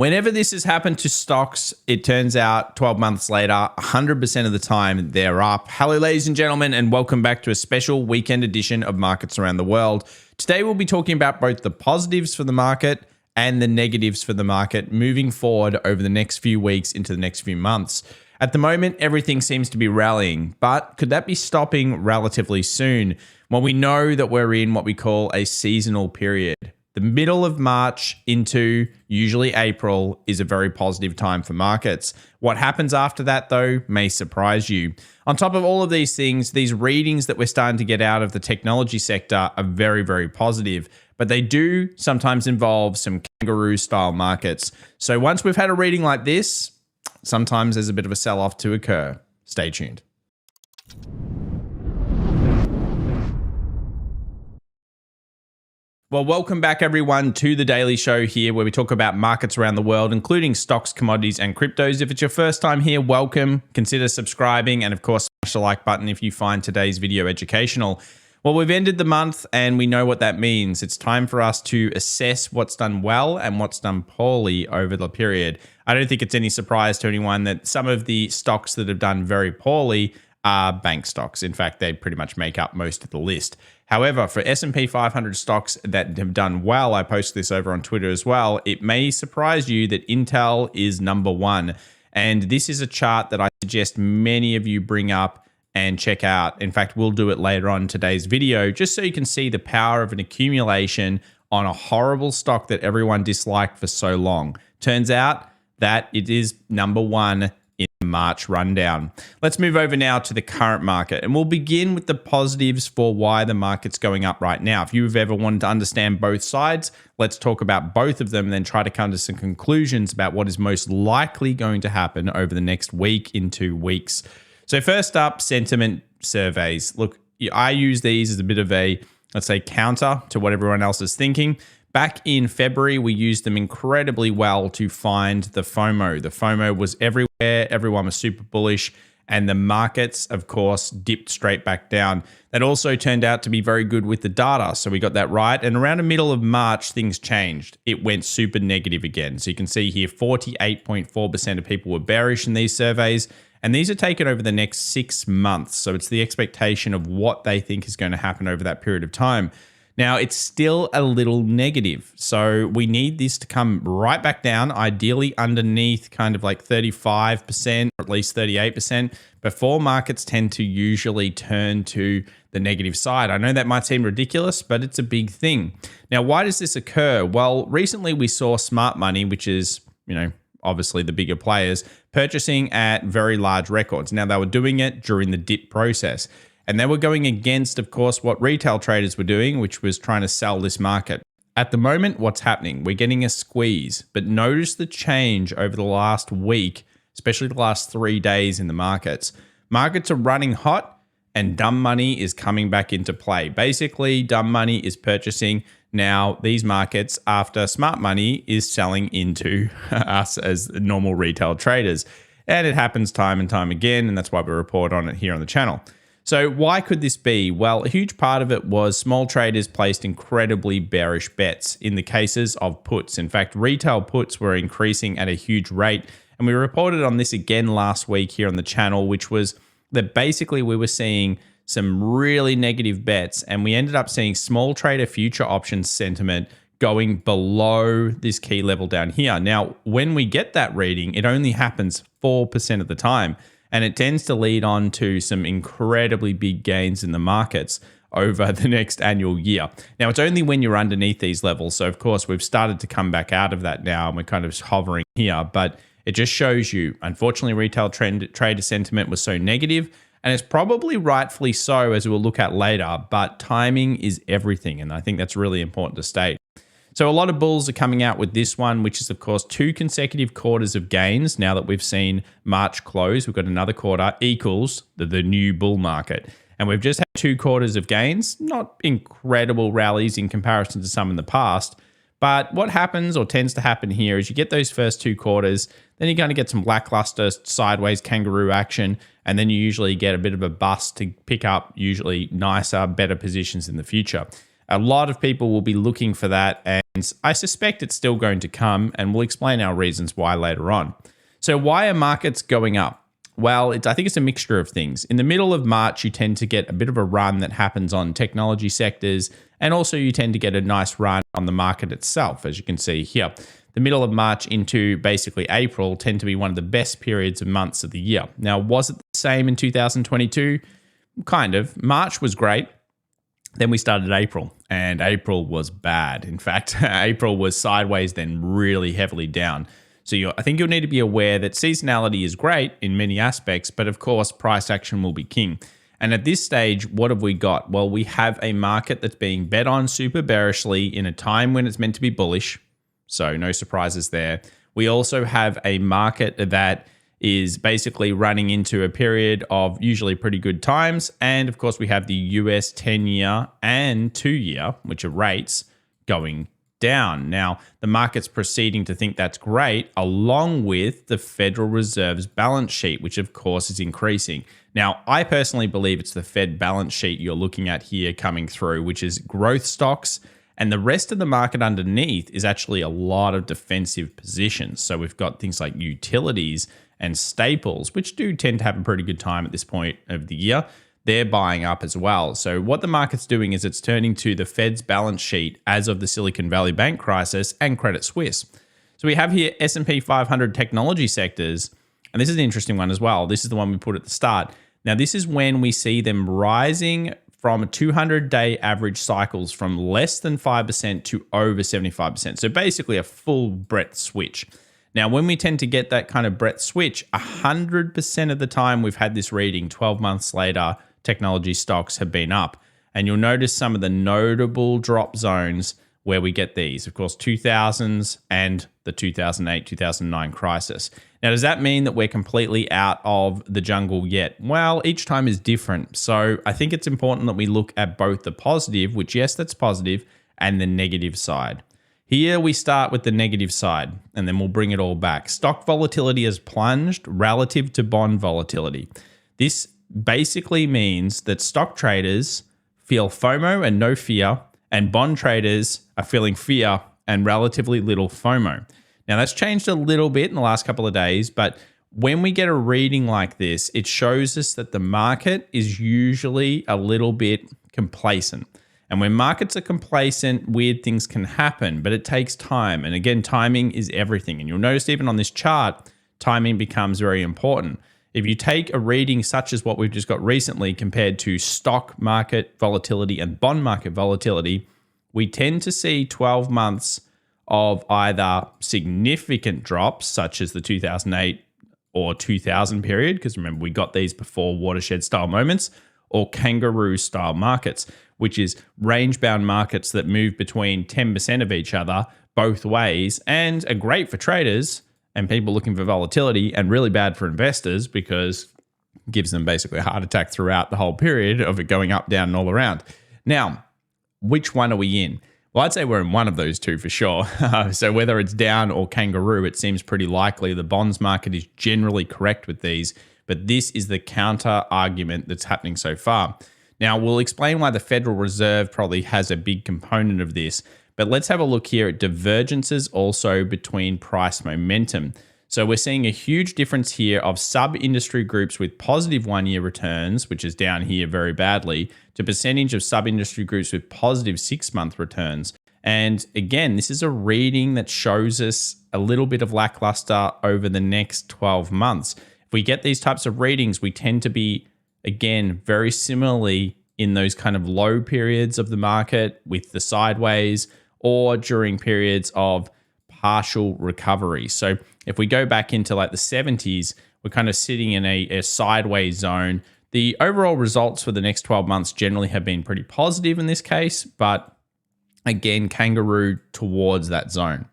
Whenever this has happened to stocks, it turns out 12 months later, 100% of the time, they're up. Hello, ladies and gentlemen, and welcome back to a special weekend edition of Markets Around the World. Today, we'll be talking about both the positives for the market and the negatives for the market moving forward over the next few weeks into the next few months. At the moment, everything seems to be rallying, but could that be stopping relatively soon? Well, we know that we're in what we call a seasonal period. The middle of March into usually April is a very positive time for markets. What happens after that, though, may surprise you. On top of all of these things, these readings that we're starting to get out of the technology sector are very, very positive, but they do sometimes involve some kangaroo-style markets. So once we've had a reading like this, sometimes there's a bit of a sell-off to occur. Stay tuned. Well, welcome back everyone to the Daily Show here where we talk about markets around the world, including stocks, commodities, and cryptos. If it's your first time here, welcome. Consider subscribing and of course, smash the like button if you find today's video educational. Well, we've ended the month and we know what that means. It's time for us to assess what's done well and what's done poorly over the period. I don't think it's any surprise to anyone that some of the stocks that have done very poorly are bank stocks. In fact, they pretty much make up most of the list. However, for S&P 500 stocks that have done well, I posted this over on Twitter as well, it may surprise you that Intel is number one. And this is a chart that I suggest many of you bring up and check out. In fact, we'll do it later on in today's video, just so you can see the power of an accumulation on a horrible stock that everyone disliked for so long. Turns out that it is number one in the March rundown. Let's move over now to the current market, and we'll begin with the positives for why the market's going up right now. If you've ever wanted to understand both sides, let's talk about both of them and then try to come to some conclusions about what is most likely going to happen over the next week in 2 weeks. So first up, sentiment surveys. Look, I use these as a bit of a, let's say, counter to what everyone else is thinking. Back in February, we used them incredibly well to find the FOMO. The FOMO was everywhere. Everyone was super bullish. And the markets, of course, dipped straight back down. That also turned out to be very good with the data. So we got that right. And around the middle of March, things changed. It went super negative again. So you can see here, 48.4% of people were bearish in these surveys. And these are taken over the next 6 months. So it's the expectation of what they think is going to happen over that period of time. Now, it's still a little negative, so we need this to come right back down, ideally underneath kind of like 35% or at least 38%, before markets tend to usually turn to the negative side. I know that might seem ridiculous, but it's a big thing. Now, why does this occur? Well, recently we saw smart money, which is, obviously the bigger players, purchasing at very large records. Now, they were doing it during the dip process. And they were going against, of course, what retail traders were doing, which was trying to sell this market. At the moment, what's happening? We're getting a squeeze, but notice the change over the last week, especially the last 3 days in the markets. Markets are running hot and dumb money is coming back into play. Basically, dumb money is purchasing now these markets after smart money is selling into us as normal retail traders. And it happens time and time again, and that's why we report on it here on the channel. So why could this be? Well, a huge part of it was small traders placed incredibly bearish bets in the cases of puts. In fact, retail puts were increasing at a huge rate. And we reported on this again last week here on the channel, which was that basically we were seeing some really negative bets and we ended up seeing small trader future options sentiment going below this key level down here. Now, when we get that reading, it only happens 4% of the time. And it tends to lead on to some incredibly big gains in the markets over the next annual year. Now, it's only when you're underneath these levels. So, of course, we've started to come back out of that now and we're kind of hovering here. But it just shows you, unfortunately, retail trader sentiment was so negative. And it's probably rightfully so, as we'll look at later. But timing is everything. And I think that's really important to state. So a lot of bulls are coming out with this one, which is, of course, 2 consecutive quarters of gains. Now that we've seen March close, we've got another quarter equals the new bull market. And we've just had 2 quarters of gains, not incredible rallies in comparison to some in the past. But what happens or tends to happen here is you get those first 2 quarters, then you're going to get some lackluster sideways kangaroo action, and then you usually get a bit of a bust to pick up usually nicer, better positions in the future. A lot of people will be looking for that, and I suspect it's still going to come, and we'll explain our reasons why later on. So why are markets going up? Well, I think it's a mixture of things. In the middle of March, you tend to get a bit of a run that happens on technology sectors, and also you tend to get a nice run on the market itself, as you can see here. The middle of March into basically April tend to be one of the best periods of months of the year. Now, was it the same in 2022? Kind of. March was great. Then we started April, and April was bad. In fact, April was sideways, then really heavily down. So I think you'll need to be aware that seasonality is great in many aspects, but of course, price action will be king. And at this stage, what have we got? Well, we have a market that's being bet on super bearishly in a time when it's meant to be bullish. So no surprises there. We also have a market that is basically running into a period of usually pretty good times. And of course, we have the US 10-year and 2-year, which are rates, going down. Now, the market's proceeding to think that's great, along with the Federal Reserve's balance sheet, which of course is increasing. Now, I personally believe it's the Fed balance sheet you're looking at here coming through, which is growth stocks. And the rest of the market underneath is actually a lot of defensive positions. So we've got things like utilities and staples, which do tend to have a pretty good time at this point of the year. They're buying up as well. So what the market's doing is it's turning to the Fed's balance sheet as of the Silicon Valley Bank crisis and Credit Suisse. So we have here S&P 500 technology sectors, and this is an interesting one as well. This is the one we put at the start. Now, this is when we see them rising from 200-day average cycles from less than 5% to over 75%. So basically a full breadth switch. Now, when we tend to get that kind of breadth switch, 100% of the time we've had this reading, 12 months later, technology stocks have been up. And you'll notice some of the notable drop zones where we get these. Of course, 2000s and the 2008, 2009 crisis. Now, does that mean that we're completely out of the jungle yet? Well, each time is different. So I think it's important that we look at both the positive, which yes, that's positive, and the negative side. Here we start with the negative side, and then we'll bring it all back. Stock volatility has plunged relative to bond volatility. This basically means that stock traders feel FOMO and no fear, and bond traders are feeling fear and relatively little FOMO. Now, that's changed a little bit in the last couple of days, but when we get a reading like this, it shows us that the market is usually a little bit complacent. And when markets are complacent, weird things can happen, but it takes time. And again, timing is everything. And you'll notice even on this chart, timing becomes very important. If you take a reading such as what we've just got recently compared to stock market volatility and bond market volatility, we tend to see 12 months of either significant drops, such as the 2008 or 2000 period, because remember, we got these before watershed style moments, or kangaroo style markets, which is range-bound markets that move between 10% of each other both ways and are great for traders and people looking for volatility, and really bad for investors because it gives them basically a heart attack throughout the whole period of it going up, down, and all around. Now, which one are we in? Well, I'd say we're in one of those two for sure. So whether it's down or kangaroo, it seems pretty likely. The bonds market is generally correct with these, but this is the counter argument that's happening so far. Now, we'll explain why the Federal Reserve probably has a big component of this, but let's have a look here at divergences also between price momentum. So we're seeing a huge difference here of sub-industry groups with positive one-year returns, which is down here very badly, to percentage of sub-industry groups with positive 6-month returns. And again, this is a reading that shows us a little bit of lackluster over the next 12 months. If we get these types of readings, we tend to be, again, very similarly in those kind of low periods of the market with the sideways, or during periods of partial recovery. So if we go back into like the 70s, we're kind of sitting in a sideways zone. The overall results for the next 12 months generally have been pretty positive in this case, but again, kangaroo towards that zone.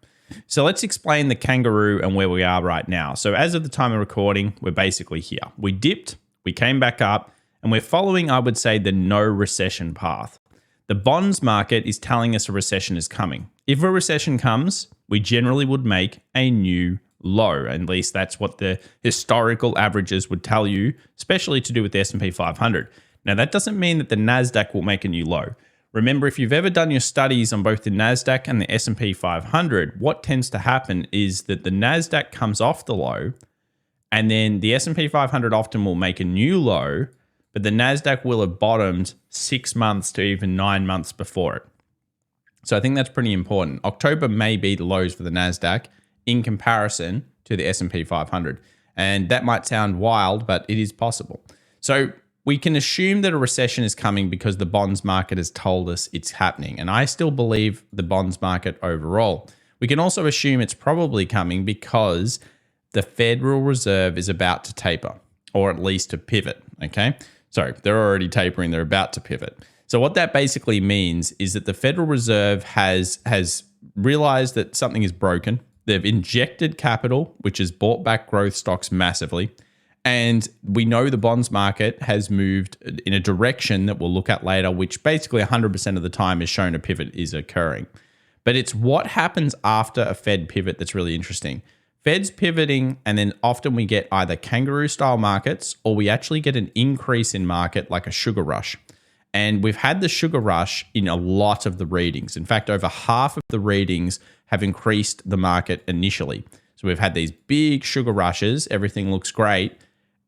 So let's explain the kangaroo and where we are right now. So as of the time of recording, we're basically here. We dipped, we came back up, and we're following, I would say, the no recession path. The bonds market is telling us a recession is coming. If a recession comes, we generally would make a new low. At least that's what the historical averages would tell you, especially to do with the S&P 500. Now, that doesn't mean that the NASDAQ will make a new low. Remember, if you've ever done your studies on both the NASDAQ and the S&P 500, what tends to happen is that the NASDAQ comes off the low, and then the S&P 500 often will make a new low, but the NASDAQ will have bottomed 6 months to even 9 months before it. So I think that's pretty important. October may be the lows for the NASDAQ in comparison to the S&P 500. And that might sound wild, but it is possible. So we can assume that a recession is coming because the bonds market has told us it's happening. And I still believe the bonds market overall. We can also assume it's probably coming because the Federal Reserve is about to taper, or at least to pivot, okay? So they're already tapering, they're about to pivot. So what that basically means is that the Federal Reserve has realized that something is broken. They've injected capital, which has bought back growth stocks massively. And we know the bonds market has moved in a direction that we'll look at later, which basically 100% of the time has shown a pivot is occurring. But it's what happens after a Fed pivot that's really interesting. Fed's pivoting, and then often we get either kangaroo-style markets or we actually get an increase in market like a sugar rush. And we've had the sugar rush in a lot of the readings. In fact, over half of the readings have increased the market initially. So we've had these big sugar rushes, everything looks great,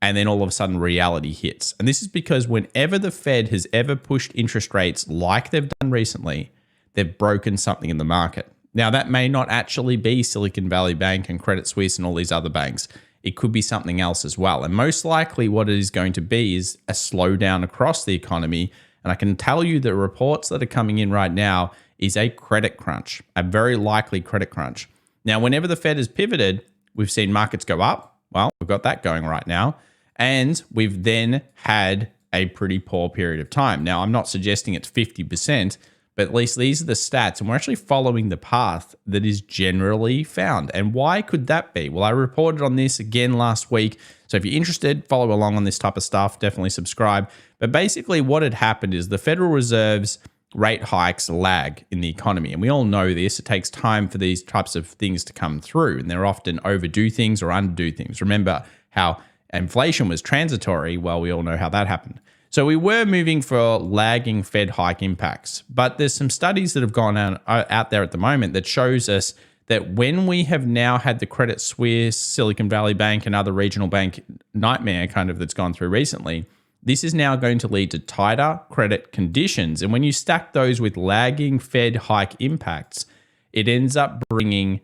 and then all of a sudden reality hits. And this is because whenever the Fed has ever pushed interest rates like they've done recently, they've broken something in the market. Now, that may not actually be Silicon Valley Bank and Credit Suisse and all these other banks. It could be something else as well. And most likely what it is going to be is a slowdown across the economy. And I can tell you the reports that are coming in right now is a credit crunch, a very likely credit crunch. Now, whenever the Fed has pivoted, we've seen markets go up. Well, we've got that going right now. And we've then had a pretty poor period of time. Now, I'm not suggesting it's 50%, but at least these are the stats. And we're actually following the path that is generally found. And why could that be? Well, I reported on this again last week. So if you're interested, follow along on this type of stuff, definitely subscribe. But basically what had happened is the Federal Reserve's rate hikes lag in the economy. And we all know this. It takes time for these types of things to come through. And they're often overdo things or underdo things. Remember how inflation was transitory? Well, we all know how that happened. So we were moving for lagging Fed hike impacts. But there's some studies that have gone out there at the moment that shows us that when we have now had the Credit Suisse, Silicon Valley Bank, and other regional bank nightmare kind of that's gone through recently, this is now going to lead to tighter credit conditions. And when you stack those with lagging Fed hike impacts, it ends up bringing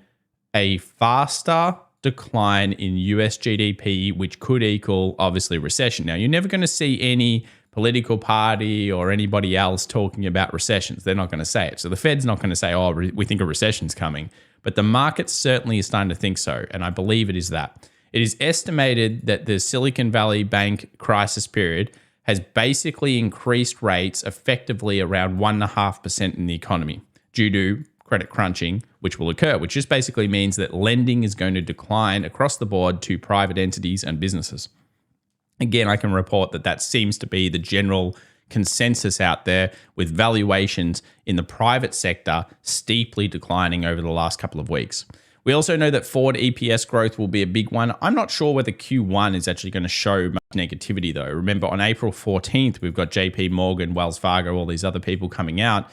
a faster decline in US GDP, which could equal, obviously, recession. Now, you're never going to see any political party or anybody else talking about recessions. They're not going to say it. So the Fed's not going to say, oh, we think a recession's coming. But the market certainly is starting to think so, and I believe it is that. It is estimated that the Silicon Valley Bank crisis period has basically increased rates effectively around 1.5% in the economy due to credit crunching, which will occur, which just basically means that lending is going to decline across the board to private entities and businesses. Again, I can report that that seems to be the general consensus out there, with valuations in the private sector steeply declining over the last couple of weeks. We also know that forward EPS growth will be a big one. I'm not sure whether Q1 is actually going to show much negativity though. Remember, on April 14th, we've got JP Morgan, Wells Fargo, all these other people coming out.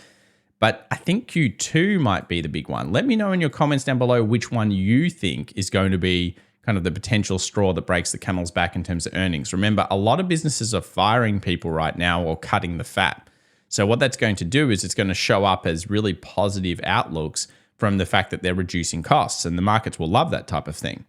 But I think Q2 might be the big one. Let me know in your comments down below which one you think is going to be kind of the potential straw that breaks the camel's back in terms of earnings. Remember, a lot of businesses are firing people right now or cutting the fat. So what that's going to do is it's going to show up as really positive outlooks from the fact that they're reducing costs, and the markets will love that type of thing.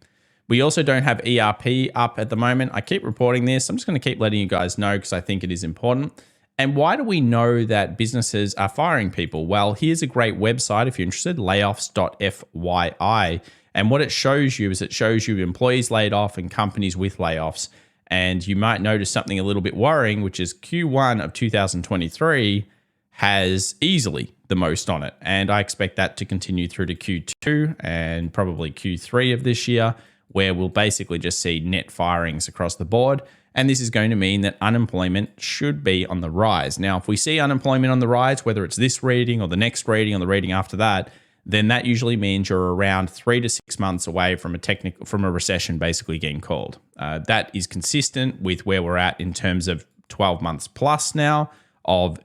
We also don't have ERP up at the moment. I keep reporting this. I'm just going to keep letting you guys know because I think it is important. And why do we know that businesses are firing people? Well, here's a great website if you're interested, layoffs.fyi. And what it shows you is it shows you employees laid off and companies with layoffs. And you might notice something a little bit worrying, which is Q1 of 2023 has easily the most on it. And I expect that to continue through to Q2 and probably Q3 of this year, where we'll basically just see net firings across the board. And this is going to mean that unemployment should be on the rise. Now, if we see unemployment on the rise, whether it's this reading or the next reading or the reading after that, then that usually means you're around 3 to 6 months away from a recession basically getting called. That is consistent with where we're at in terms of 12 months plus now of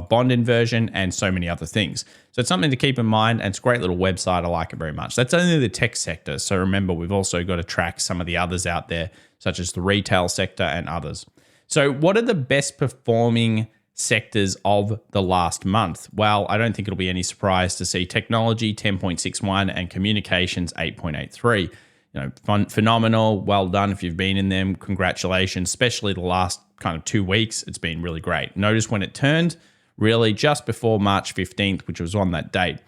bond inversion and so many other things. So it's something to keep in mind, and it's a great little website. I like it very much. That's only the tech sector. So remember, we've also got to track some of the others out there, such as the retail sector and others. So what are the best performing sectors of the last month? Well, I don't think it'll be any surprise to see technology 10.61 and communications 8.83. Phenomenal. Well done if you've been in them. Congratulations, especially the last kind of 2 weeks. It's been really great. Notice when it turned, really just before March 15th, which was on that date.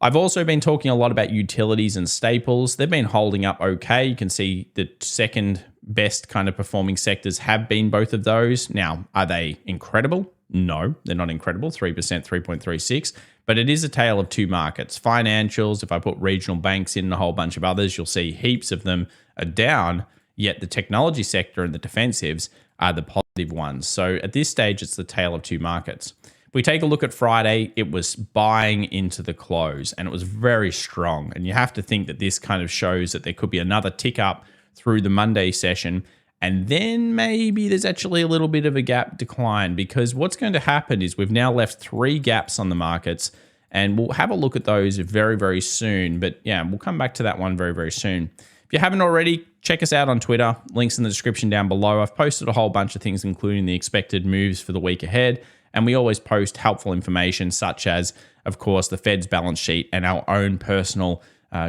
I've also been talking a lot about utilities and staples. They've been holding up okay. You can see the second best kind of performing sectors have been both of those. Now, are they incredible? No, they're not incredible. 3%, 3.36. But it is a tale of two markets. Financials, if I put regional banks in and a whole bunch of others, you'll see heaps of them are down, yet the technology sector and the defensives are the positive ones. So at this stage, it's the tale of two markets. If we take a look at Friday, it was buying into the close, and it was very strong. And you have to think that this kind of shows that there could be another tick up through the Monday session. And then maybe there's actually a little bit of a gap decline, because what's going to happen is we've now left 3 gaps on the markets, and we'll have a look at those very, very soon. But yeah, we'll come back to that one very, very soon. If you haven't already, check us out on Twitter. Links in the description down below. I've posted a whole bunch of things, including the expected moves for the week ahead. And we always post helpful information such as, of course, the Fed's balance sheet and our own personal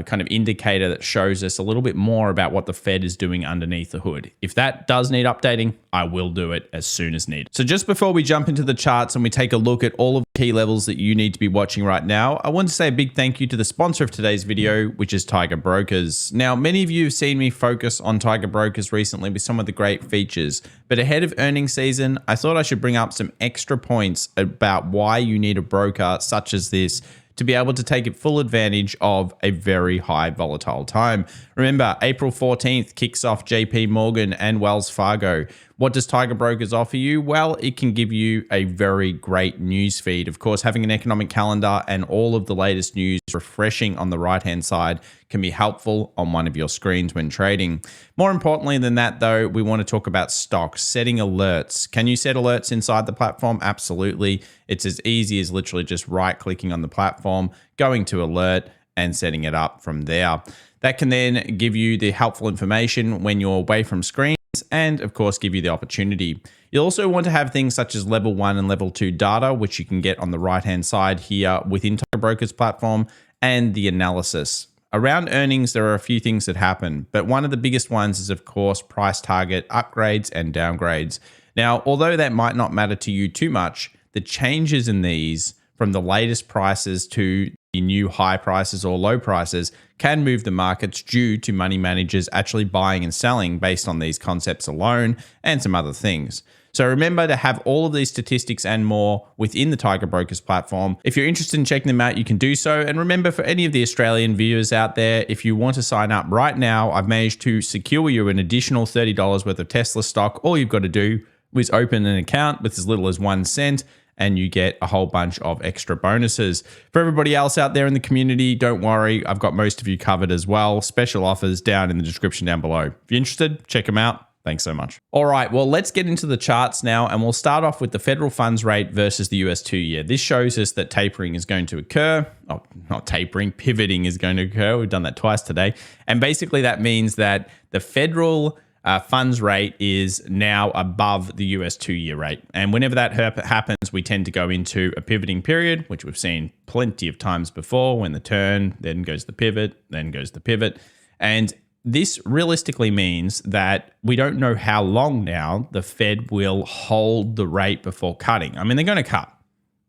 kind of indicator that shows us a little bit more about what the Fed is doing underneath the hood. If that does need updating, I will do it as soon as needed. So just before we jump into the charts and we take a look at all of the key levels that you need to be watching right now, I want to say a big thank you to the sponsor of today's video, which is Tiger Brokers. Now, many of you have seen me focus on Tiger Brokers recently with some of the great features, but ahead of earnings season, I thought I should bring up some extra points about why you need a broker such as this to be able to take full advantage of a very high volatile time. Remember, April 14th kicks off JP Morgan and Wells Fargo. What does Tiger Brokers offer you? Well, it can give you a very great news feed. Of course, having an economic calendar and all of the latest news refreshing on the right-hand side can be helpful on one of your screens when trading. More importantly than that, though, we want to talk about stocks, setting alerts. Can you set alerts inside the platform? Absolutely. It's as easy as literally just right-clicking on the platform, going to alert, and setting it up from there. That can then give you the helpful information when you're away from screens, and of course give you the opportunity. You'll also want to have things such as level 1 and level 2 data, which you can get on the right hand side here within Tiger Brokers platform, and the analysis. Around earnings, there are a few things that happen, but one of the biggest ones is of course price target upgrades and downgrades. Now, although that might not matter to you too much, the changes in these from the latest prices to the new high prices or low prices can move the markets due to money managers actually buying and selling based on these concepts alone and some other things. So remember to have all of these statistics and more within the Tiger Brokers platform. If you're interested in checking them out, you can do so. And remember, for any of the Australian viewers out there, if you want to sign up right now, I've managed to secure you an additional $30 worth of Tesla stock. All you've got to do is open an account with as little as 1 cent, and you get a whole bunch of extra bonuses. For everybody else out there in the community, don't worry, I've got most of you covered as well. Special offers down in the description down below. If you're interested, check them out. Thanks so much. All right, well, let's get into the charts now, and we'll start off with the federal funds rate versus the US 2-year. This shows us that tapering is going to occur. Oh, not tapering, pivoting is going to occur. We've done that twice today. And basically that means that the federal funds rate is now above the US 2-year rate. And whenever that happens, we tend to go into a pivoting period, which we've seen plenty of times before, when the turn, then goes the pivot, then goes the pivot. And this realistically means that we don't know how long now the Fed will hold the rate before cutting. I mean, they're going to cut.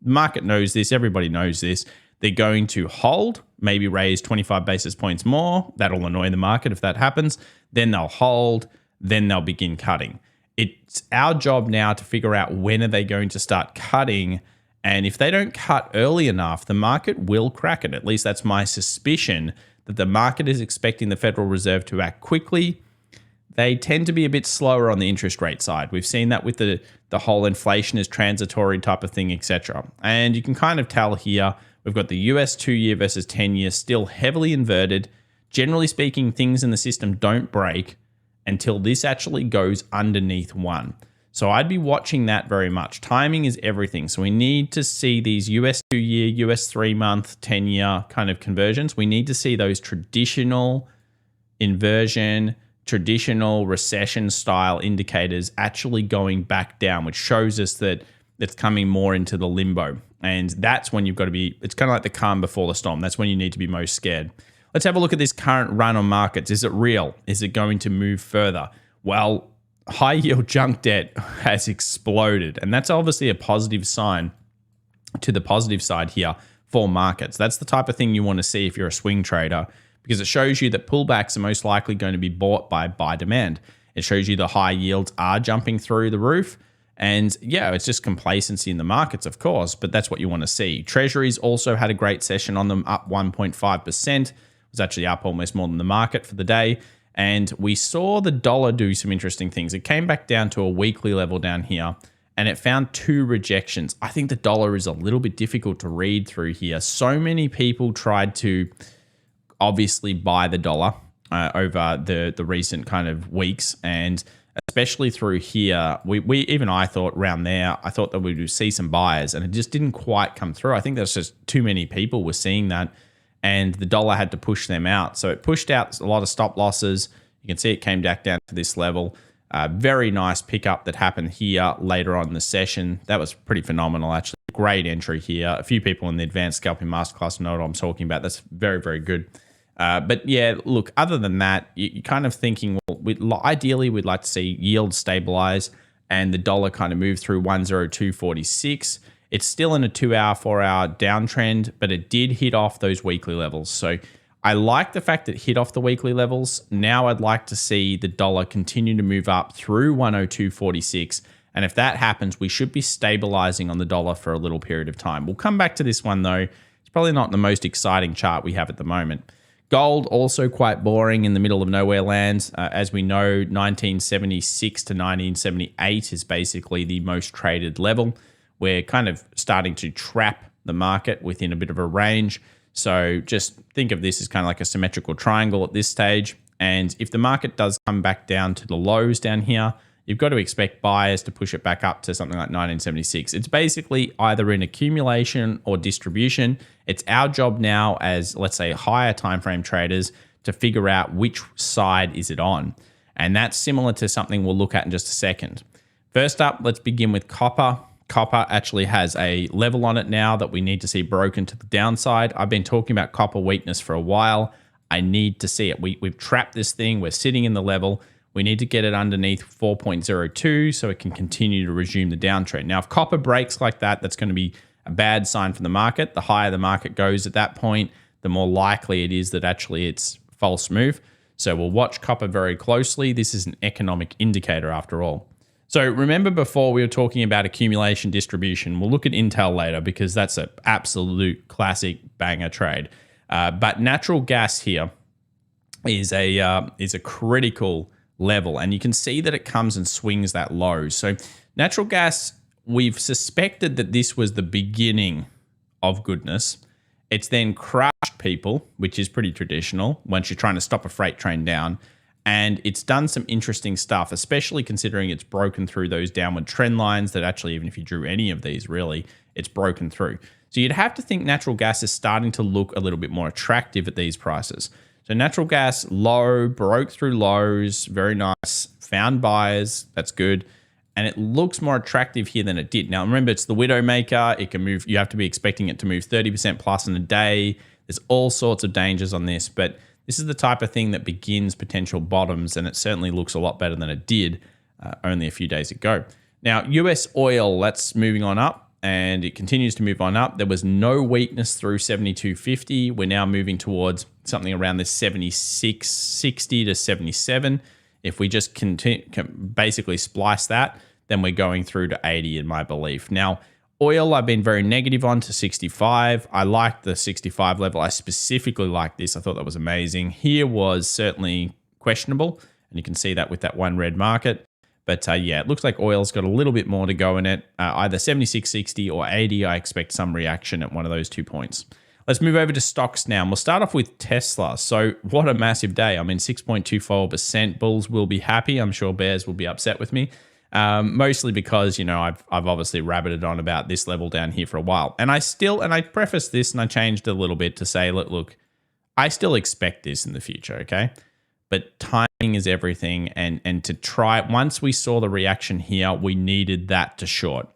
The market knows this. Everybody knows this. They're going to hold, maybe raise 25 basis points more. That'll annoy the market if that happens. Then they'll hold. Then they'll begin cutting. It's our job now to figure out when are they going to start cutting. And if they don't cut early enough, the market will crack it. At least that's my suspicion, that the market is expecting the Federal Reserve to act quickly. They tend to be a bit slower on the interest rate side. We've seen that with the whole inflation is transitory type of thing, etc. And you can kind of tell here, we've got the US 2-year versus 10-year still heavily inverted. Generally speaking, things in the system don't break until this actually goes underneath 1. So I'd be watching that very much. Timing is everything. So we need to see these US 2-year, US 3-month, 10-year kind of conversions. We need to see those traditional inversion, traditional recession style indicators actually going back down, which shows us that it's coming more into the limbo. And that's when you've got to be, it's kind of like the calm before the storm. That's when you need to be most scared. Let's have a look at this current run on markets. Is it real? Is it going to move further? Well, high yield junk debt has exploded. And that's obviously a positive sign to the positive side here for markets. That's the type of thing you want to see if you're a swing trader, because it shows you that pullbacks are most likely going to be bought by buy demand. It shows you the high yields are jumping through the roof. And yeah, it's just complacency in the markets, of course, but that's what you want to see. Treasuries also had a great session on them, up 1.5%. It was actually up almost more than the market for the day. And we saw the dollar do some interesting things. It came back down to a weekly level down here, and it found 2 rejections. I think the dollar is a little bit difficult to read through here. So many people tried to obviously buy the dollar over the recent kind of weeks, and especially through here, even I thought around there, I thought that we would see some buyers, and it just didn't quite come through. I think there's just too many people were seeing that, and the dollar had to push them out. So it pushed out a lot of stop losses. You can see it came back down to this level. Very nice pickup that happened here later on in the session. That was pretty phenomenal, actually. Great entry here. A few people in the advanced scalping masterclass know what I'm talking about. That's very, very good. But yeah, look, other than that, you're kind of thinking, well, ideally, we'd like to see yield stabilize and the dollar kind of move through 102.46. It's still in a 2-hour, 4-hour downtrend, but it did hit off those weekly levels. So I like the fact that it hit off the weekly levels. Now I'd like to see the dollar continue to move up through 102.46. And if that happens, we should be stabilizing on the dollar for a little period of time. We'll come back to this one, though. It's probably not the most exciting chart we have at the moment. Gold, also quite boring in the middle of nowhere land. As we know, 1976 to 1978 is basically the most traded level. We're kind of starting to trap the market within a bit of a range. So just think of this as kind of like a symmetrical triangle at this stage. And if the market does come back down to the lows down here, you've got to expect buyers to push it back up to something like 1976. It's basically either in accumulation or distribution. It's our job now as, let's say, higher time frame traders to figure out which side is it on. And that's similar to something we'll look at in just a second. First up, let's begin with copper. Copper actually has a level on it now that we need to see broken to the downside. I've been talking about copper weakness for a while. I need to see it. We've trapped this thing. We're sitting in the level. We need to get it underneath 4.02 so it can continue to resume the downtrend. Now, if copper breaks like that, that's going to be a bad sign for the market. The higher the market goes at that point, the more likely it is that actually it's false move. So we'll watch copper very closely. This is an economic indicator after all. So remember before we were talking about accumulation distribution. We'll look at Intel later because that's an absolute classic banger trade. But natural gas here is a critical level, and you can see that it comes and swings that low. So natural gas, we've suspected that this was the beginning of goodness. It's then crushed people, which is pretty traditional once you're trying to stop a freight train down. And it's done some interesting stuff, especially considering it's broken through those downward trend lines that actually, even if you drew any of these, really, it's broken through. So you'd have to think natural gas is starting to look a little bit more attractive at these prices. So natural gas low, broke through lows, very nice, found buyers, that's good. And it looks more attractive here than it did. Now, remember, it's the Widowmaker. It can move, you have to be expecting it to move 30% plus in a day. There's all sorts of dangers on this, but this is the type of thing that begins potential bottoms, and it certainly looks a lot better than it did only a few days ago. Now, US oil, that's moving on up, and it continues to move on up. There was no weakness through 72.50. We're now moving towards something around this 76.60 to 77. If we just basically splice that, then we're going through to 80 in my belief. Now, oil, I've been very negative on to 65. I like the 65 level. I specifically like this. I thought that was amazing. Here was certainly questionable, and you can see that with that one red market. But yeah, it looks like oil's got a little bit more to go in it. Either 76.60 or 80, I expect some reaction at one of those 2 points. Let's move over to stocks now. And we'll start off with Tesla. So what a massive day. I mean, 6.24%. Bulls will be happy. I'm sure bears will be upset with me. Mostly because, I've obviously rabbited on about this level down here for a while. And I preface this and I changed a little bit to say, look, I still expect this in the future, okay? But timing is everything. And to try it, once we saw the reaction here, we needed that to short.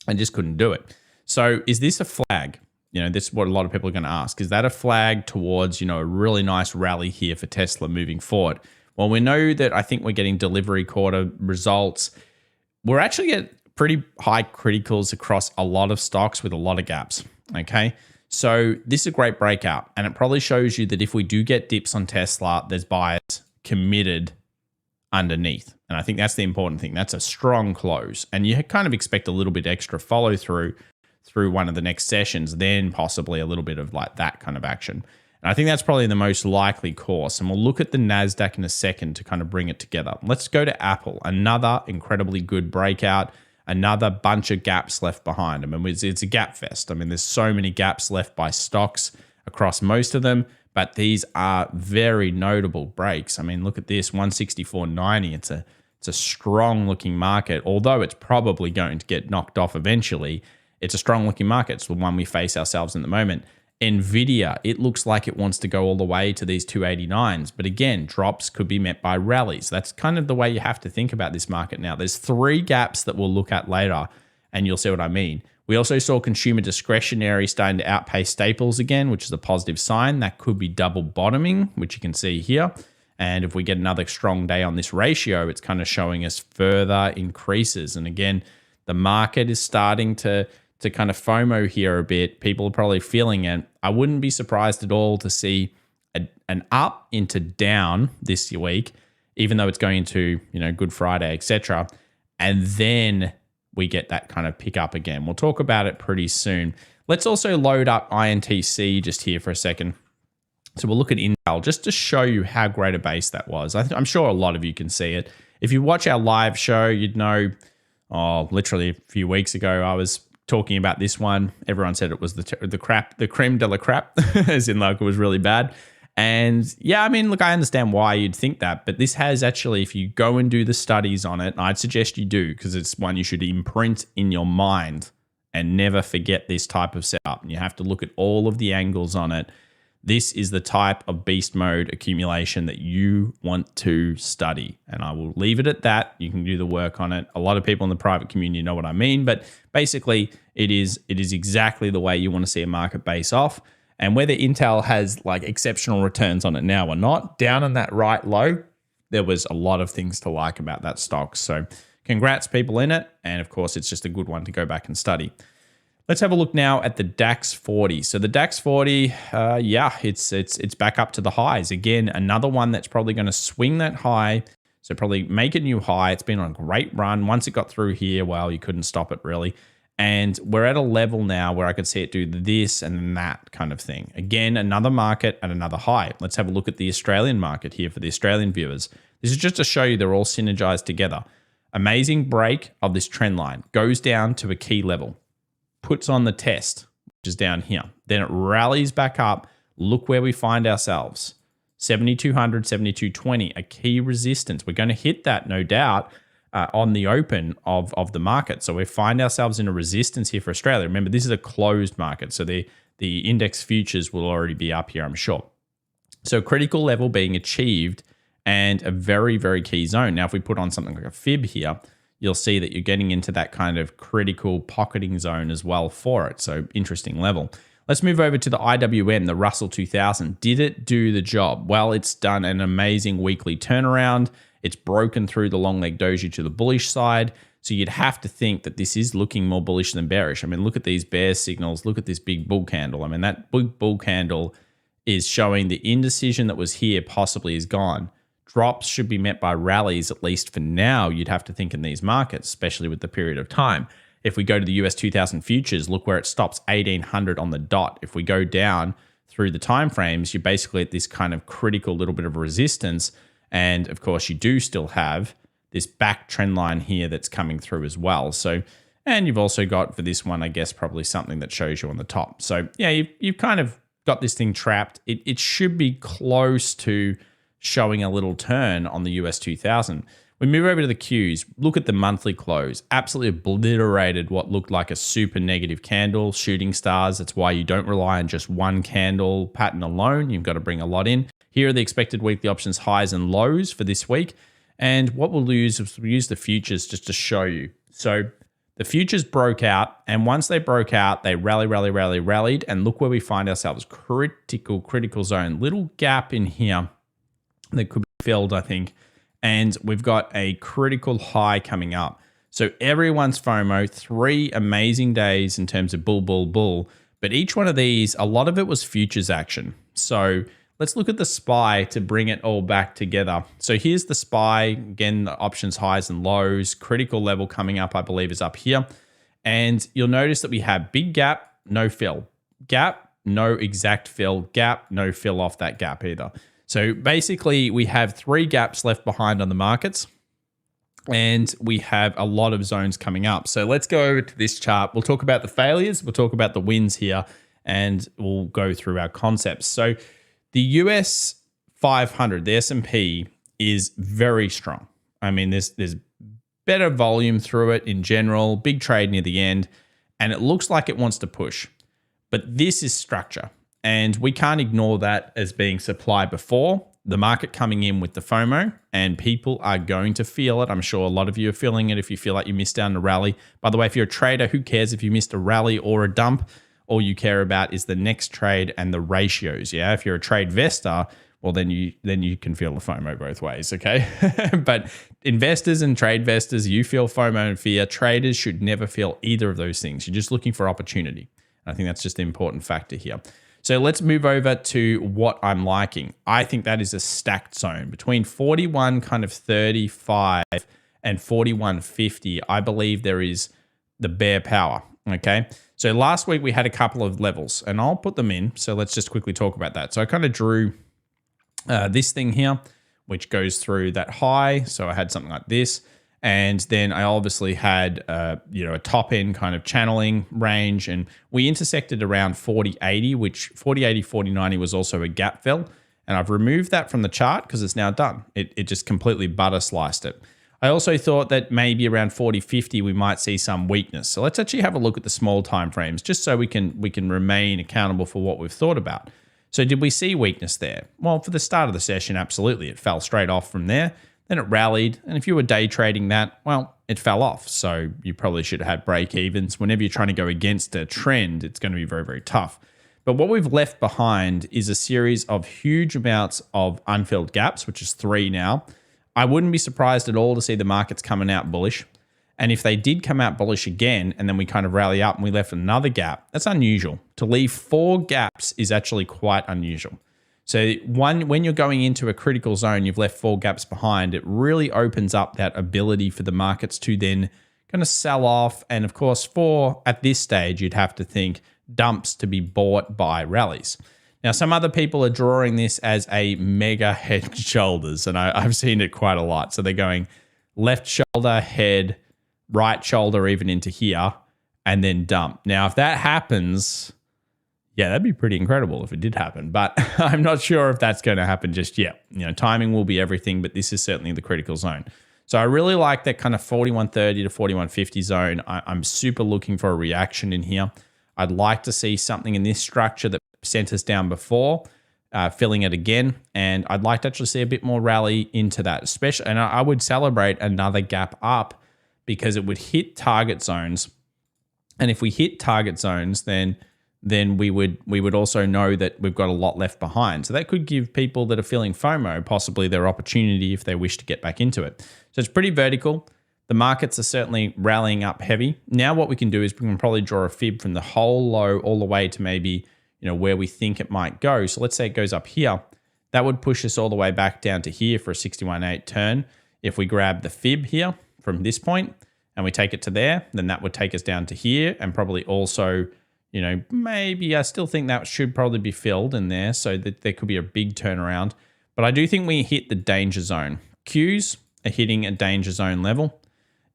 I just couldn't do it. So is this a flag? This is what a lot of people are going to ask. Is that a flag towards, a really nice rally here for Tesla moving forward? Well, we know that I think we're getting delivery quarter results. We're actually at pretty high criticals across a lot of stocks with a lot of gaps, okay? So this is a great breakout, and it probably shows you that if we do get dips on Tesla, there's buyers committed underneath. And I think that's the important thing. That's a strong close. And you kind of expect a little bit extra follow through one of the next sessions, then possibly a little bit of like that kind of action. And I think that's probably the most likely course. And we'll look at the NASDAQ in a second to kind of bring it together. Let's go to Apple, another incredibly good breakout, another bunch of gaps left behind. I mean, it's a gap fest. I mean, there's so many gaps left by stocks across most of them, but these are very notable breaks. I mean, look at this, 164.90. It's a strong looking market, although it's probably going to get knocked off eventually. It's a strong looking market. It's the one we face ourselves in the moment. Nvidia, it looks like it wants to go all the way to these 289s. But again, drops could be met by rallies. That's kind of the way you have to think about this market now. There's three gaps that we'll look at later, and you'll see what I mean. We also saw consumer discretionary starting to outpace staples again, which is a positive sign. That could be double bottoming, which you can see here. And if we get another strong day on this ratio, it's kind of showing us further increases. And again, the market is starting to kind of FOMO here a bit. People are probably feeling it. I wouldn't be surprised at all to see an up into down this week, even though it's going into, Good Friday, etc. And then we get that kind of pick up again. We'll talk about it pretty soon. Let's also load up INTC just here for a second. So we'll look at Intel just to show you how great a base that was. I'm sure a lot of you can see it. If you watch our live show, you'd know, literally a few weeks ago, I was talking about this one. Everyone said it was the creme de la crap, as in like it was really bad. And yeah, I mean, look, I understand why you'd think that, but this has actually, if you go and do the studies on it, I'd suggest you do, because it's one you should imprint in your mind and never forget this type of setup. And you have to look at all of the angles on it. This is the type of beast mode accumulation that you want to study. And I will leave it at that. You can do the work on it. A lot of people in the private community know what I mean, but basically it is exactly the way you want to see a market base off. And whether Intel has like exceptional returns on it now or not, down on that right low, there was a lot of things to like about that stock. So congrats people in it. And of course, it's just a good one to go back and study. Let's have a look now at the DAX 40. So the DAX 40, it's back up to the highs. Again, another one that's probably going to swing that high. So probably make a new high. It's been on a great run. Once it got through here, well, you couldn't stop it really. And we're at a level now where I could see it do this and that kind of thing. Again, another market at another high. Let's have a look at the Australian market here for the Australian viewers. This is just to show you they're all synergized together. Amazing break of this trend line. Goes down to a key level. Puts on the test, which is down here. Then it rallies back up. Look where we find ourselves. 7,200, 7,220, a key resistance. We're going to hit that, no doubt, on the open of the market. So we find ourselves in a resistance here for Australia. Remember, this is a closed market, so the index futures will already be up here, I'm sure. So critical level being achieved and a very, very key zone. Now, if we put on something like a fib here, you'll see that you're getting into that kind of critical pocketing zone as well for it. So interesting level. Let's move over to the IWM, the Russell 2000. Did it do the job? Well, it's done an amazing weekly turnaround. It's broken through the long leg doji to the bullish side. So you'd have to think that this is looking more bullish than bearish. I mean, look at these bear signals. Look at this big bull candle. I mean, that big bull candle is showing the indecision that was here possibly is gone. Drops should be met by rallies, at least for now, you'd have to think in these markets, especially with the period of time. If we go to the US 2000 futures, look where it stops, 1800 on the dot. If we go down through the timeframes, you're basically at this kind of critical little bit of resistance. And of course, you do still have this back trend line here that's coming through as well. So, and you've also got for this one, I guess, probably something that shows you on the top. So yeah, you've kind of got this thing trapped. It should be close to showing a little turn on the US 2000. We move over to the Qs. Look at the monthly close. Absolutely obliterated what looked like a super negative candle, shooting stars. That's why you don't rely on just one candle pattern alone. You've got to bring a lot in. Here are the expected weekly options highs and lows for this week. And what we'll use is we'll use the futures just to show you. So the futures broke out, and once they broke out, they rallied, and look where we find ourselves. Critical zone. Little gap in here that could be filled, I think. And we've got a critical high coming up. So everyone's FOMO, 3 amazing days in terms of bull. But each one of these, a lot of it was futures action. So let's look at the SPY to bring it all back together. So here's the SPY, again, the options highs and lows, critical level coming up, I believe is up here. And you'll notice that we have big gap, no fill. Gap, no exact fill. Gap, no fill off that gap either. So basically we have 3 gaps left behind on the markets, and we have a lot of zones coming up. So let's go over to this chart. We'll talk about the failures, we'll talk about the wins here, and we'll go through our concepts. So the US 500, the S&P, is very strong. I mean, there's better volume through it in general, big trade near the end, and it looks like it wants to push. But this is structure, and we can't ignore that as being supply before. The market coming in with the FOMO, and people are going to feel it. I'm sure a lot of you are feeling it if you feel like you missed out on a rally. By the way, if you're a trader, who cares if you missed a rally or a dump? All you care about is the next trade and the ratios. Yeah, if you're a trade investor, well, then you can feel the FOMO both ways, okay? But investors and trade investors, you feel FOMO and fear. Traders should never feel either of those things. You're just looking for opportunity. I think that's just an important factor here. So let's move over to what I'm liking. I think that is a stacked zone between 41 kind of 35 and 41.50. I believe there is the bear power, okay? So last week we had a couple of levels, and I'll put them in. So let's just quickly talk about that. So I kind of drew this thing here, which goes through that high. So I had something like this. And then I obviously had, a top end kind of channeling range, and we intersected around 40.80, which 40.80, 40.90 was also a gap fill. And I've removed that from the chart because it's now done. It just completely butter sliced it. I also thought that maybe around 40.50 we might see some weakness. So let's actually have a look at the small time frames just so we can remain accountable for what we've thought about. So did we see weakness there? Well, for the start of the session, absolutely. It fell straight off from there. Then it rallied, and if you were day trading that, well, it fell off. So you probably should have had break evens. Whenever you're trying to go against a trend, it's going to be very, very tough. But what we've left behind is a series of huge amounts of unfilled gaps, which is 3 now. I wouldn't be surprised at all to see the markets coming out bullish. And if they did come out bullish again, and then we kind of rally up and we left another gap, that's unusual. To leave 4 gaps is actually quite unusual. So when you're going into a critical zone, you've left 4 gaps behind, it really opens up that ability for the markets to then kind of sell off. And of course, at this stage, you'd have to think dumps to be bought by rallies. Now, some other people are drawing this as a mega head and shoulders, and I've seen it quite a lot. So they're going left shoulder, head, right shoulder, even into here, and then dump. Now, if that happens, yeah, that'd be pretty incredible if it did happen, but I'm not sure if that's going to happen just yet. Timing will be everything, but this is certainly the critical zone. So I really like that kind of 41.30 to 41.50 zone. I'm super looking for a reaction in here. I'd like to see something in this structure that sent us down before, filling it again, and I'd like to actually see a bit more rally into that, especially, and I would celebrate another gap up because it would hit target zones. And if we hit target zones, then we would also know that we've got a lot left behind. So that could give people that are feeling FOMO possibly their opportunity if they wish to get back into it. So it's pretty vertical. The markets are certainly rallying up heavy. Now what we can do is we can probably draw a fib from the whole low all the way to maybe where we think it might go. So let's say it goes up here. That would push us all the way back down to here for a 61.8 turn. If we grab the fib here from this point and we take it to there, then that would take us down to here, and probably also maybe I still think that should probably be filled in there, so that there could be a big turnaround. But I do think we hit the danger zone. Qs are hitting a danger zone level.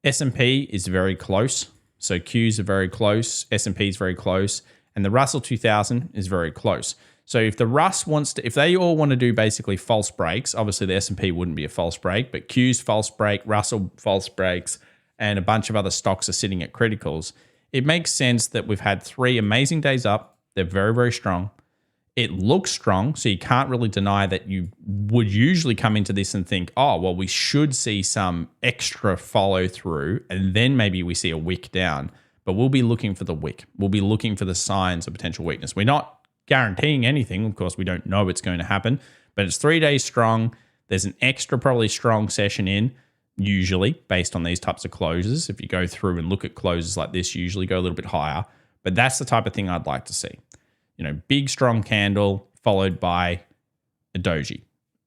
S&P is very close. So Qs are very close. S&P is very close. And the Russell 2000 is very close. So if the Russ wants to, if they all want to do basically false breaks, obviously the S&P wouldn't be a false break, but Q's false break, Russell false breaks, and a bunch of other stocks are sitting at criticals, it makes sense that we've had 3 amazing days up. They're very, very strong. It looks strong, so you can't really deny that you would usually come into this and think, oh, well, we should see some extra follow through, and then maybe we see a wick down. But we'll be looking for the wick. We'll be looking for the signs of potential weakness. We're not guaranteeing anything. Of course, we don't know it's going to happen, but it's 3 days strong. There's an extra probably strong session in, usually based on these types of closes. If you go through and look at closes like this, usually go a little bit higher, but that's the type of thing I'd like to see. Big strong candle followed by a doji,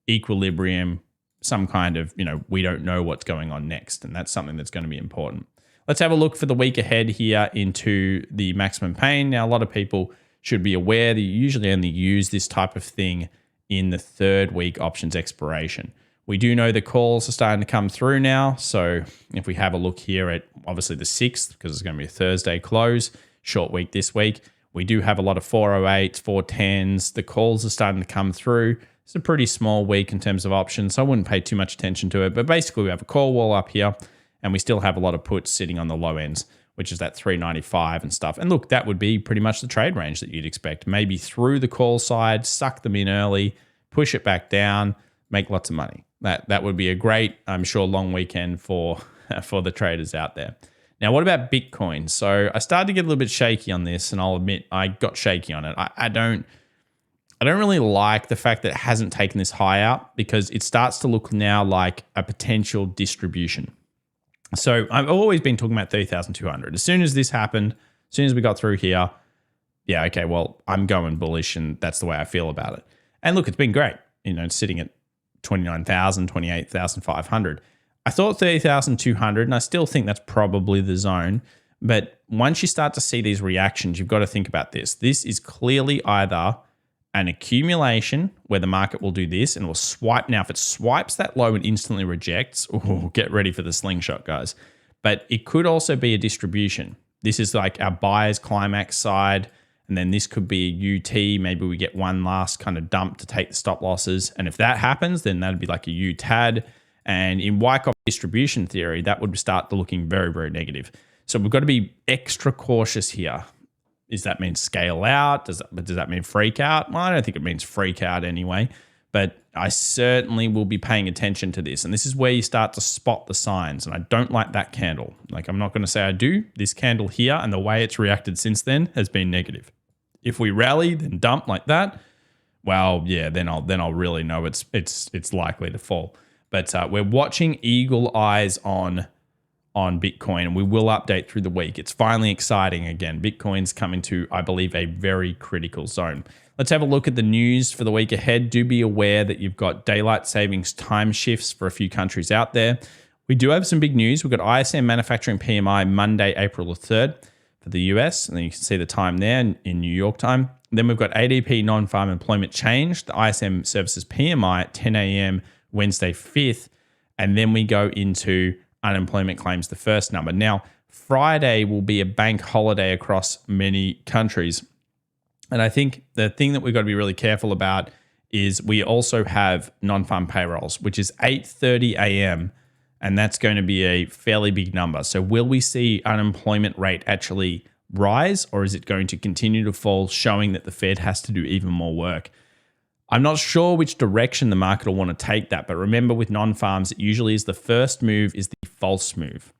equilibrium, some kind of, we don't know what's going on next. And that's something that's going to be important. Let's have a look for the week ahead here into the maximum pain. Now, a lot of people should be aware that you usually only use this type of thing in the 3rd week options expiration. We do know the calls are starting to come through now. So if we have a look here at obviously the 6th, because it's going to be a Thursday close, short week this week, we do have a lot of 408s, 410s. The calls are starting to come through. It's a pretty small week in terms of options, so I wouldn't pay too much attention to it. But basically, we have a call wall up here, and we still have a lot of puts sitting on the low ends, which is that 395 and stuff. And look, that would be pretty much the trade range that you'd expect. Maybe through the call side, suck them in early, push it back down, make lots of money. That would be a great, I'm sure, long weekend for the traders out there. Now, what about Bitcoin? So I started to get a little bit shaky on this, and I'll admit I got shaky on it. I don't really like the fact that it hasn't taken this high out, because it starts to look now like a potential distribution. So I've always been talking about 30,200. As soon as this happened, as soon as we got through here, yeah, okay, well, I'm going bullish, and that's the way I feel about it. And look, it's been great. It's sitting at 29,000, 28,500. I thought 30,200, and I still think that's probably the zone. But once you start to see these reactions, you've got to think about this. This is clearly either an accumulation where the market will do this and will swipe. Now, if it swipes that low and instantly rejects, get ready for the slingshot, guys. But it could also be a distribution. This is like our buyer's climax side. And then this could be a UT. Maybe we get one last kind of dump to take the stop losses. And if that happens, then that'd be like a UTAD. And in Wyckoff distribution theory, that would start looking very, very negative. So we've got to be extra cautious here. Does that mean scale out? Does that mean freak out? Well, I don't think it means freak out anyway. But I certainly will be paying attention to this. And this is where you start to spot the signs. And I don't like that candle. Like, I'm not going to say I do. This candle here and the way it's reacted since then has been negative. If we rally, then dump like that, well, yeah, then I'll really know it's likely to fall. But we're watching eagle eyes on Bitcoin, and we will update through the week. It's finally exciting again. Bitcoin's coming to, I believe, a very critical zone. Let's have a look at the news for the week ahead. Do be aware that you've got daylight savings time shifts for a few countries out there. We do have some big news. We've got ISM manufacturing PMI Monday, April the 3rd for the US, and then you can see the time there in New York time. Then we've got ADP non-farm employment change, the ISM services PMI at 10 a.m. Wednesday 5th, and then we go into unemployment claims, the first number. Now, Friday will be a bank holiday across many countries. And I think the thing that we've got to be really careful about is we also have non-farm payrolls, which is 8:30 a.m., and that's going to be a fairly big number. So will we see unemployment rate actually rise, or is it going to continue to fall, showing that the Fed has to do even more work? I'm not sure which direction the market will want to take that, but remember with non-farms, it usually is the first move is the false move.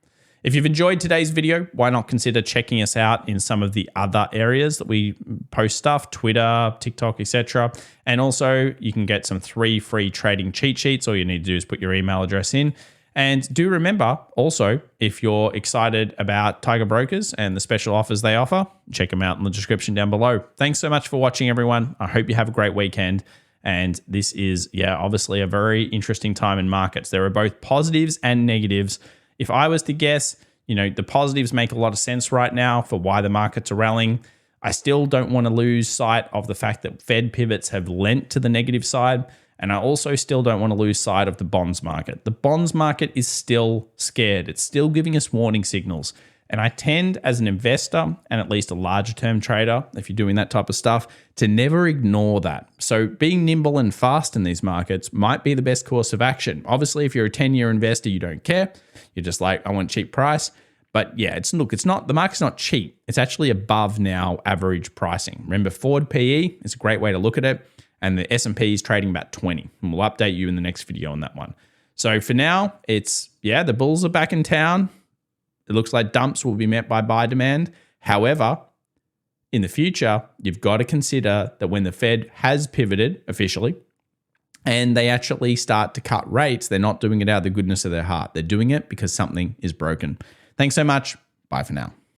If you've enjoyed today's video, why not consider checking us out in some of the other areas that we post stuff, Twitter, TikTok, etc. And also you can get some 3 free trading cheat sheets. All you need to do is put your email address in. And do remember also, if you're excited about Tiger Brokers and the special offers they offer, check them out in the description down below. Thanks so much for watching, everyone. I hope you have a great weekend. And this is, obviously a very interesting time in markets. There are both positives and negatives. If I was to guess, the positives make a lot of sense right now for why the markets are rallying. I still don't want to lose sight of the fact that Fed pivots have lent to the negative side. And I also still don't want to lose sight of the bonds market. The bonds market is still scared. It's still giving us warning signals. And I tend, as an investor and at least a larger term trader, if you're doing that type of stuff, to never ignore that. So being nimble and fast in these markets might be the best course of action. Obviously, if you're a 10-year investor, you don't care. You're just like, I want cheap price. But yeah, the market's not cheap. It's actually above now average pricing. Remember, forward PE is a great way to look at it. And the S&P is trading about 20. And we'll update you in the next video on that one. So for now, the bulls are back in town. It looks like dumps will be met by buy demand. However, in the future, you've got to consider that when the Fed has pivoted officially and they actually start to cut rates, they're not doing it out of the goodness of their heart. They're doing it because something is broken. Thanks so much. Bye for now.